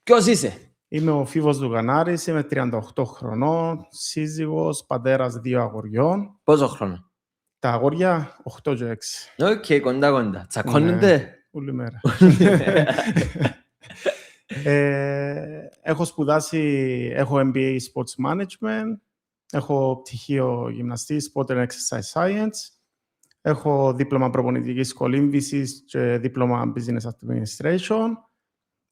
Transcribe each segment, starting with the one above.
Ποιος είσαι? Είμαι ο Φίβος Δουγανάρης, είμαι 38 χρονών, σύζυγος, πατέρας 2 αγοριών. Πόσο χρόνο? Τα αγόρια 8 και 6. Οκ, κοντά. Τσακώνονται? Όλη μέρα. Έχω σπουδάσει, έχω MBA Sports Management, έχω πτυχίο γυμναστή Sport and Exercise Science, έχω δίπλωμα προπονητικής κολύμβησης και δίπλωμα Business Administration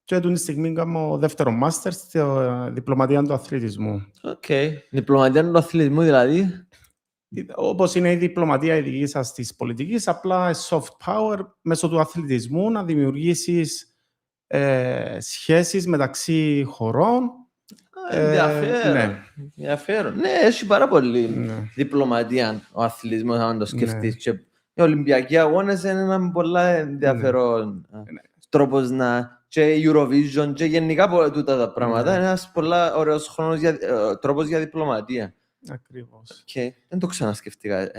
και αυτή τη στιγμή κάνω δεύτερο μάστερ στη διπλωματία του αθλητισμού. Οκ. Διπλωματία του αθλητισμού δηλαδή? Όπως είναι η διπλωματία η δική σας της πολιτικής, απλά soft power μέσω του αθλητισμού να δημιουργήσεις σχέσεις μεταξύ χωρών. Ενδιαφέρον. Ναι, έχει πάρα πολύ διπλωματία ο αθλητισμός, αν το σκεφτείς. Και οι Ολυμπιακοί αγώνες είναι ένα πολλά ενδιαφέρον τρόπος να... και Eurovision και γενικά πολλά τούτα τα πράγματα. Είναι ένας πολλά ωραίος τρόπος για διπλωματία. Ακριβώς. Δεν το ξανασκεφτήκα.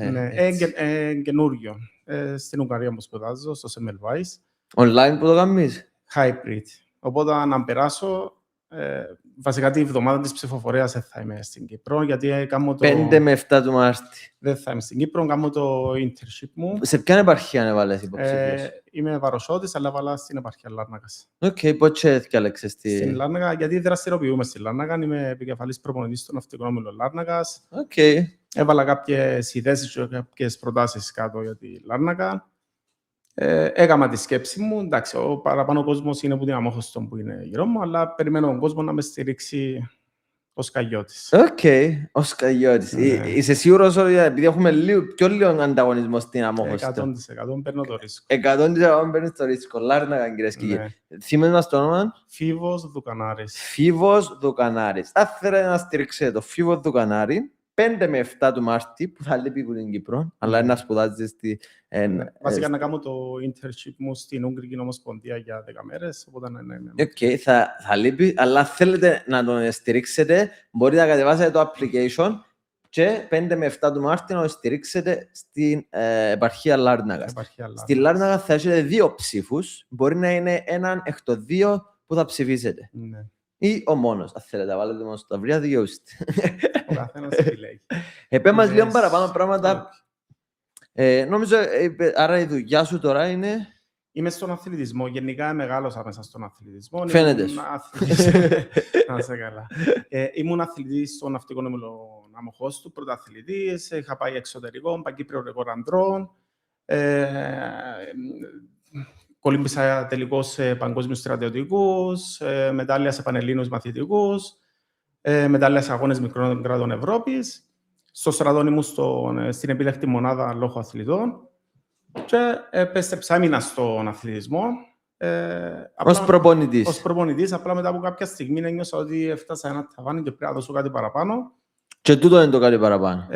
Καινούριο. Στην Ουγγαρία που σπουδάζω, στο Semmelweis. Online που το κάνεις? Hybrid. Οπότε να περάσω, βασικά τη βδομάδα της ψηφοφορίας δεν θα είμαι στην Κύπρο, γιατί κάνω το... 5 με 7 του Μάρτη. Δεν θα είμαι στην Κύπρο, κάνω το internship μου. Σε ποια επαρχία έβαλες υποψήφιος? Είμαι Βαροσότης, αλλά έβαλα στην επαρχία Λάρνακας. Οκ, πότε διάλεξες στην Λάρνακα, γιατί δραστηριοποιούμε στη Λάρνακα. Είμαι επικεφαλής προπονητής στον ναυτικό όμιλο Λάρνακας. Έβαλα κάποιες ιδέες και κάποιες προτάσεις κάτω για τη Λάρνακα. Έκανα τη σκέψη μου. Εντάξει, ο παραπάνω κόσμος είναι που την αμόχωστον που είναι γύρω μου, αλλά περιμένω τον κόσμο να με στηρίξει ο Σκαγιώτης. Οκ, ο Σκαγιώτης. Είσαι σίγουρος ότι επειδή έχουμε πιο λίγο ανταγωνισμό στην αμόχωστον? 100% παίρνω το ρίσκο. 100% παίρνεις το ρίσκο. Λάρνακα, κυρίες και κύριοι. Θύμες μας το όνομα? Φίβος Δουκανάρης. Φίβος Δουκανάρης. Θα ήθελα να στηρίξετε το Φίβο Δουκανάρη 5 με 7 του Μάρτη, που θα λείπει από την Κύπρο, αλλά να σπουδάζεις στη... Βασικά να κάνω το internship μου στην Ουγγρική Ομοσπονδία για 10 μέρες, οπότε Οκ, θα λείπει, αλλά θέλετε να τον στηρίξετε, μπορείτε να κατεβάσετε το application και 5 με 7 του Μάρτη να το στηρίξετε στην επαρχία Λάρνακας. Στη Λάρνακα θα έχετε 2 ψήφους, μπορεί να είναι έναν εκ των 2 που θα ψηφίσετε. Ή ο μόνος, αν θέλετε να βάλετε μόνο στα βρία, δικαιούστε. Ο καθένας επιλέγει. Επέμας λίγο παραπάνω πράγματα. Νομίζω, άρα η δουλειά σου τώρα είναι... Είμαι στον αθλητισμό. Γενικά μεγάλωσα μέσα στον αθλητισμό. Φαίνεται σου. Να είσαι καλά. Ήμουν αθλητής στον ναυτικό όμιλο Αμοχώστου, πρωταθλητής. Είχα πάει εξωτερικό, παγκύπριο ρεκόρ ανδρών. Κολύμπησα τελικώς σε παγκόσμιους στρατιωτικούς, μετάλλια σε πανελλήνιους μαθητικούς, μετάλλια σε αγώνες μικρών κρατών Ευρώπης. Στο στρατόν ήμουν στην επίλεκτη μονάδα λόγω αθλητών και επέστρεψα, έμεινα στον αθλητισμό. Ως προπονητής. Ως προπονητής, απλά μετά από κάποια στιγμή ένιωσα ότι έφτασα ένα ταβάνι και πρέπει να δώσω κάτι παραπάνω. Και τούτο είναι το κάτι παραπάνω.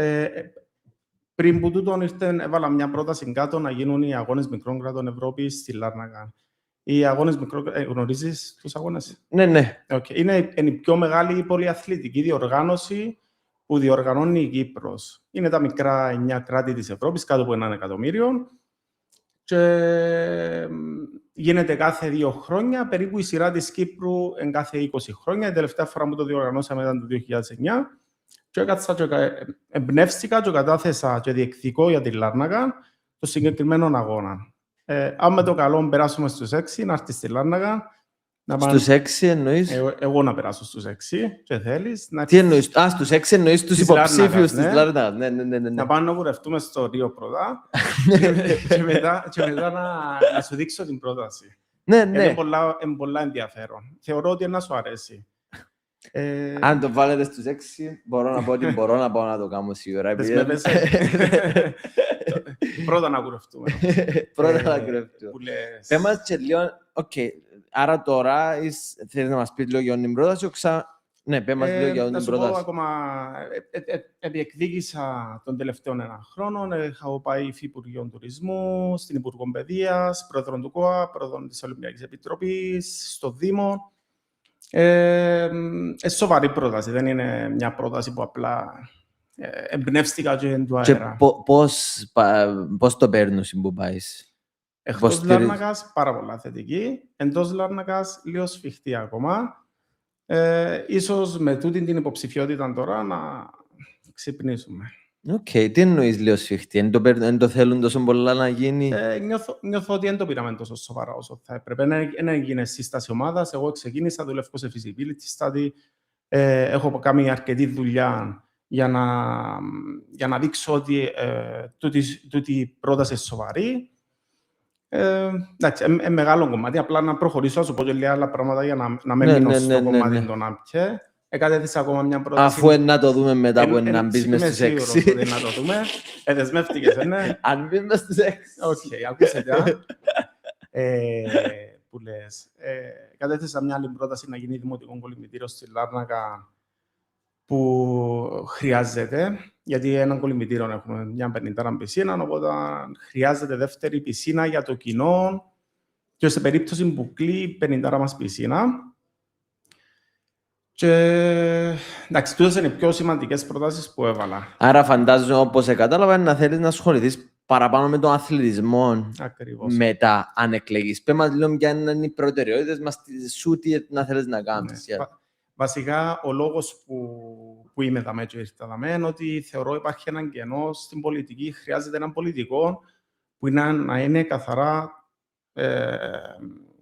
Πριν που τούτον έβαλα μια πρόταση κάτω να γίνουν οι αγώνες μικρών κρατών Ευρώπης στη Λάρνακα. Οι αγώνες μικρών... γνωρίζεις τους αγώνες? Ναι. Είναι η πιο μεγάλη πολυαθλητική διοργάνωση που διοργανώνει η Κύπρος. Είναι τα μικρά 9 κράτη της Ευρώπης, κάτω από 1 εκατομμύριο. Και γίνεται κάθε 2 χρόνια, περίπου η σειρά της Κύπρου εν κάθε 20 χρόνια. Η τελευταία φορά που το διοργανώσαμε ήταν το 2009. Και έκατσα και εμπνεύστηκα και κατάθεσα και διεκδικώ για τη Λάρνακα το συγκεκριμένο αγώνα. Αν με το καλό περάσουμε στους 6, να έρθει στη Λάρνακα. Στους 6 εννοείς? Εγώ να περάσω στους 6 και θέλεις. Τι εννοείς? Στους 6 εννοείς τους υποψήφιους της Λάρνακας. Ναι. Να πάμε να κουρευτούμε στο Ρίο πρώτα και μετά να σου δείξω την πρόταση. Ναι. Είναι πολλά ενδιαφέρον. Θεωρώ ότι να σου αρέσει. Αν το βάλετε στους 6, μπορώ να πω ότι μπορώ να πάω να το κάνω σίγουρα. Πρώτα να κουρευτούμε. Πες μας και λίγο, άρα τώρα θέλεις να μας πεις λίγο για την πρόταση. Ναι, πες μας λίγο για την πρόταση. Θα σου πω ακόμα, διεκδίκησα τον τελευταίο 1 χρόνο. Έχω πάει υφυπουργείο τουρισμού, στην Υπουργό Παιδείας, πρόεδρο του ΚΟΑ, πρόεδρο της Ολυμπιακής Επιτροπής, στο Δήμο. Σοβαρή πρόταση, δεν είναι μια πρόταση που απλά εμπνεύστηκα και του αέρα. Πώς το παίρνεις που πάεις? Εκτός Λάρνακας, πάρα πολλά θετική. Εντός Λάρνακας, λίγο σφιχτή ακόμα. Ίσως με τούτη την υποψηφιότητα τώρα να ξυπνήσουμε. Οκ, τι εννοείς λίγο σφιχτή, δεν το θέλουν τόσο πολλά να γίνει. Νιώθω ότι δεν το πήραμε τόσο σοβαρά όσο θα έπρεπε. Δεν έγινε σύσταση ομάδας. Εγώ ξεκίνησα, δουλεύω σε feasibility study. Έχω κάνει αρκετή δουλειά για να δείξω ότι τούτη η πρόταση είναι σοβαρή. Εντάξει, μεγάλο κομμάτι. Απλά να προχωρήσω, να σου πω και λίγα άλλα πράγματα για να μην μείνω στο κομμάτι των ΑΜΚΕ. Εκατέθησα ακόμα μια πρόταση. Αφού να το δούμε μετά που να μπεις μες στις 6. Είμαι σίγουρος να το δούμε. Δεσμεύτηκες, ναι. Αν μπεις μες στις 6. Οκ, ακούσετε. Που λες. Κατέθεσα μια άλλη πρόταση να γίνει δημοτικό κολυμβητήριο στη Λάρνακα που χρειάζεται, γιατί έναν κολυμβητήριο έχουμε μια 50 πισίνα, οπότε χρειάζεται δεύτερη πισίνα για το κοινό και σε περίπτωση που κλείει 50 μας πισίνα. Και εντάξει, τούτες είναι οι πιο σημαντικές προτάσεις που έβαλα. Άρα φαντάζομαι, όπως κατάλαβα, να θέλεις να ασχοληθείς παραπάνω με τον αθλητισμό. Ακριβώς. Μετά, αν εκλεγείς. Πες μας λίγο ποια είναι οι προτεραιότητες μας, σου τι να θέλεις να κάνεις. Ναι. Βασικά, ο λόγος που είμαι δαμέ και ήρθα δαμέ είναι ότι θεωρώ υπάρχει έναν κενό στην πολιτική. Χρειάζεται έναν πολιτικό που να είναι καθαρά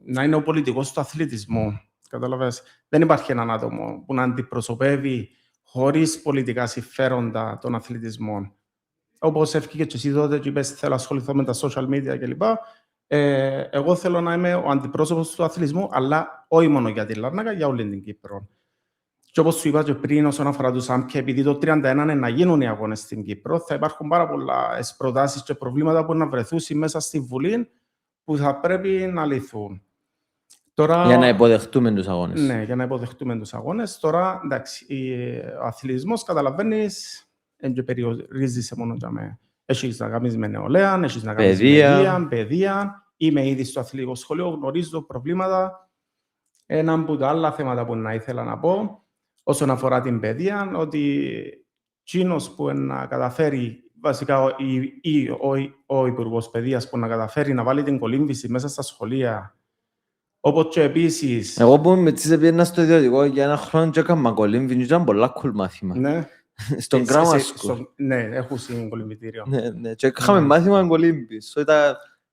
να είναι ο πολιτικός του αθλητισμού. Καταλαβες. Δεν υπάρχει έναν άτομο που να αντιπροσωπεύει χωρίς πολιτικά συμφέροντα τον αθλητισμό. Όπως έφυγε και εσύ τότε και είπες θέλω να ασχοληθώ με τα social media κλπ. Εγώ θέλω να είμαι ο αντιπρόσωπος του αθλητισμού, αλλά όχι μόνο για τη Λάρνακα, για όλη την Κύπρο. Και όπως σου είπα και πριν, όσον αφορά τους ΑΜΚΕ, επειδή το 31 είναι να γίνουν οι αγώνες στην Κύπρο, θα υπάρχουν πάρα πολλές προτάσεις και προβλήματα που να βρεθούν μέσα στη Βουλή που θα πρέπει να λυθούν. Τώρα, για να υποδεχτούμε τους αγώνες. Ναι, για να υποδεχτούμε τους αγώνες. Τώρα, εντάξει, ο αθλητισμός, καταλαβαίνεις, δεν περιορίζεσαι μόνο για μένα. Έχεις να κάνεις με νεολαία, έχεις να κάνεις με παιδεία. Είμαι ήδη στο αθλητικό σχολείο, γνωρίζω προβλήματα. Ένα από τα άλλα θέματα που να ήθελα να πω, όσον αφορά την παιδεία, ότι εκείνος που να καταφέρει, βασικά ο Υπουργός Παιδείας που να καταφέρει να βάλει την κολύμβηση μέσα στα σχολεία. Όπως και επίσης... Εγώ που με τσίσε πήγαινα στο ιδιωτικό για ένα χρόνο και έκανα κολύμβη, ήταν πολλά cool μάθημα. Ναι. Στον Grammar School. Ναι, έχουν κολυμβητήριο. Ναι, και είχαμε μάθημα κολύμβης.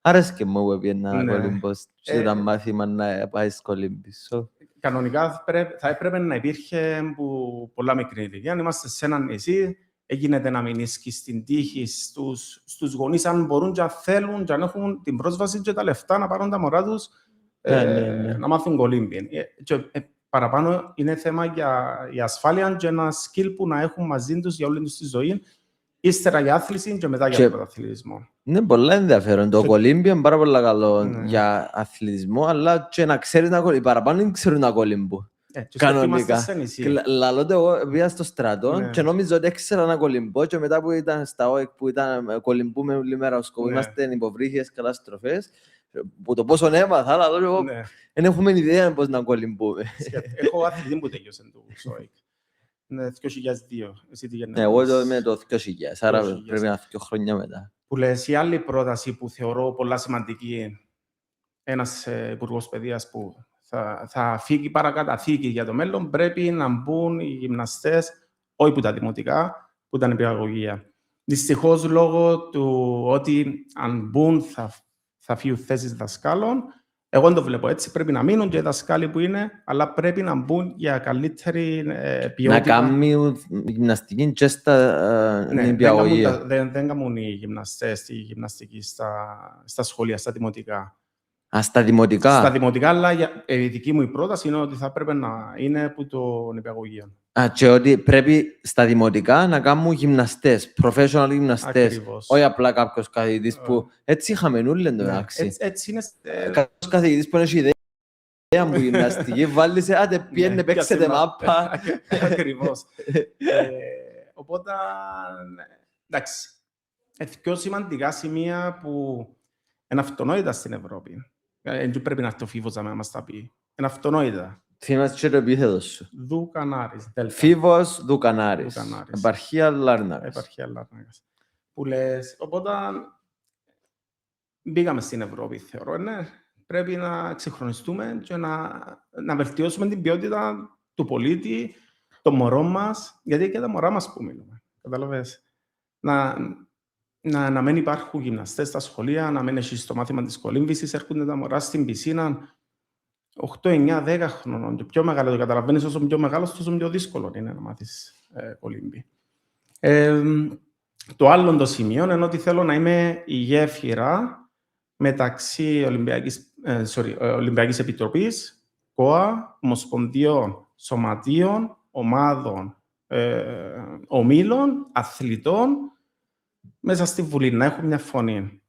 Άρεσκε μου που πήγαινα κολύμπος και ήταν μάθημα να πάει κολύμπης. Κανονικά θα έπρεπε να υπήρχε πολλά μικρή ηλικία. Αν είμαστε σε ένα νησί, γίνεται να μην ίσκει στην τύχη στους γονείς, αν μπορούν και αν θέλουν και αν έχουν την πρόσβαση και τα λεφτά να πάρουν τα μωρά τους να μάθουν κολύμπη. Παραπάνω είναι θέμα για ασφάλεια και ένα skill που να έχουν μαζί τους για όλη τους τη ζωή, ύστερα για άθληση και μετά για τον αθλητισμό. Είναι πολύ ενδιαφέρον. Το κολύμπι είναι πάρα πολύ καλό για αθλητισμό, αλλά και να ξέρεις να κολύμπι. Παραπάνω δεν ξέρουν να κολύμπουν. Κανονικά. Λαλότε εγώ πήγα στο στρατό και νόμιζα ότι έξερα να κολυμπώ και μετά που ήταν στα ΟΕΚ που ήταν κολυμπούμε όλη μέρα ως κόμμα, είμαστε υποβρύχιες καταστροφές. Που το πόσο έμαθα, αλλά εγώ δεν έχουμε ιδέα πώς να κολυμπούμε. Έχω αθλητή που τέλειωσε το ΟΕΚ. Είναι 2002. Εγώ είμαι το 2000, άρα πρέπει να είναι 2 χρόνια μετά. Που λες, η άλλη πρόταση που θεωρώ πολλά σημαντική, ένας υπουργός παιδείας που θα φύγει παρακαταθήκη για το μέλλον, πρέπει να μπουν οι γυμναστές, όχι που τα δημοτικά, που τα νηπιαγωγεία. Δυστυχώς, λόγω του ότι αν μπουν θα φύγουν θέσεις δασκάλων, εγώ δεν το βλέπω έτσι. Πρέπει να μείνουν και οι δασκάλοι που είναι, αλλά πρέπει να μπουν για καλύτερη ποιότητα. Να κάνουν γυμναστική και στα νηπιαγωγεία. Δεν κάνουν οι γυμναστές τη γυμναστική στα σχολεία, στα δημοτικά. Στα δημοτικά. Στα δημοτικά, αλλά η δική μου πρόταση είναι ότι θα πρέπει να είναι από το νηπιαγωγείο. Και ότι πρέπει στα δημοτικά να κάνουν γυμναστές, professional γυμναστές. Όχι απλά κάποιος καθηγητής που έτσι είχαμε νουλ εντάξει. Έτσι είναι. Κάποιος καθηγητής που έχει ιδέα μου γυμναστική, βάλει άντε πιένε παίξετε μάπα. Ακριβώς. Οπότε, εντάξει. Πιο σημαντικά σημεία που είναι αυτονόητα στην Ευρώπη. Δεν πρέπει να έρθει ο Φίβος να μας τα πει. Είναι αυτονόητα. Θυμάσαι και το επίθετο σου. Δουκανάρης. Φίβος Δουκανάρης. Επαρχία Λάρνακας. Που λες, οπότε μπήκαμε στην Ευρώπη, θεωρώ, ναι. Πρέπει να ξεχρονιστούμε και να βελτιώσουμε την ποιότητα του πολίτη, των μωρών μας, γιατί και τα μωρά μας που μιλούμε. Κατάλαβες. Να μην υπάρχουν γυμναστές στα σχολεία, να μην έχει στο μάθημα της κολύμβησης, έρχονται τα μωρά στην πισίνα 8, 9, 10 χρονών. Και πιο μεγάλο το καταλαβαίνεις, όσο πιο μεγάλο, τόσο πιο δύσκολο είναι να μάθεις κολύμβη. Το άλλο το σημείο είναι ότι θέλω να είμαι η γέφυρα μεταξύ Ολυμπιακής Επιτροπής, ΚΟΑ, Ομοσπονδιών, Σωματείων, Ομάδων, Ομίλων, Αθλητών, μέσα στη Βουλή, να έχω μια φωνή.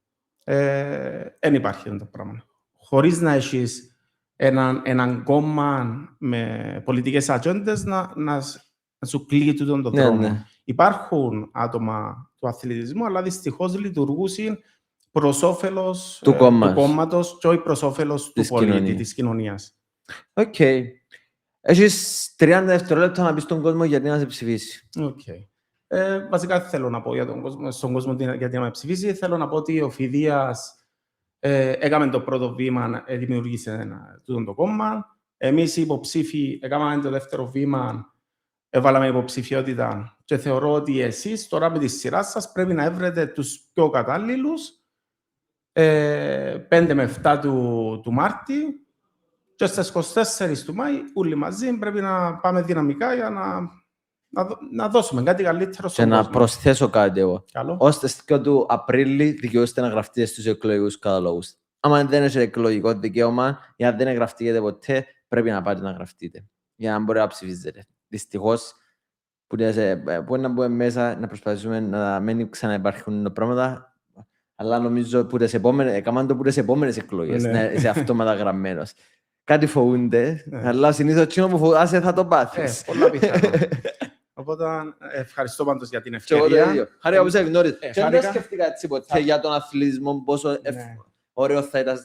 Δεν υπάρχει αυτό το πράγμα. Χωρίς να έχεις έναν κόμμα με πολιτικές ατζέντες να σου κλείσει τον δρόμο. Ναι. Υπάρχουν άτομα του αθλητισμού, αλλά δυστυχώς λειτουργούσαν προς όφελος του κόμματος και όχι προς όφελος του πολίτη, της κοινωνίας. Οκ. Έχεις 30 δευτερόλεπτα να πεις στον κόσμο γιατί να σε ψηφίσει. Βασικά θέλω να πω στον κόσμο γιατί να με ψηφίσει. Θέλω να πω ότι ο Φιδείας έκαμε το πρώτο βήμα, δημιούργησε το κόμμα. Εμείς οι υποψήφοι έκαναμε το δεύτερο βήμα, έβαλαμε υποψηφιότητα και θεωρώ ότι εσείς τώρα με τη σειρά σας πρέπει να έβρετε τους πιο κατάλληλους 5 με 7 του Μάρτη και στις 24 του Μάη όλοι μαζί πρέπει να πάμε δυναμικά για να δώσουμε κάτι καλύτερο στον κόσμο. Και να προσθέσω κάτι εγώ. Καλό. Ως τις 2 του Απρίλη δικαιούστε να γραφτείτε στους εκλογικούς καταλόγους. άμα δεν έχετε εκλογικό δικαίωμα, για να δεν εγγραφτείτε ποτέ, πρέπει να πάτε να γραφτείτε. Για να μπορείτε να ψηφίζετε. Δυστυχώς, που να μπούμε μέσα, να προσπαθήσουμε να μην ξαναυπάρχουν πράγματα, αλλά νομίζω που έκαναν το που τις επόμενες εκλογές, να είσαι αυτόματα γραμμένος. Κάτι φοβούνται, αλλά συνήθως εκείνο που φοβάσαι θα το πάθεις. Πολλά πιθανό. Οπότε, ευχαριστώ πάντως για την ευκαιρία. Χάρηκα που σε γνώριζα. Και δεν σκέφτηκα έτσι ποτέ για τον αθλητισμό, πόσο ωραίο θα ήταν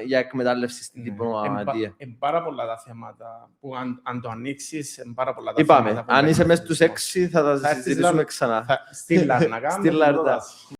για εκμετάλλευση στην διπλωματία. Είναι πάρα πολλά τα θέματα που αν το ανοίξεις, είναι πάρα πολλά τα θέματα. Είπαμε, αν είσαι μέσα στους 6 θα τα συζητήσουμε ξανά. Στη Λάρνακα.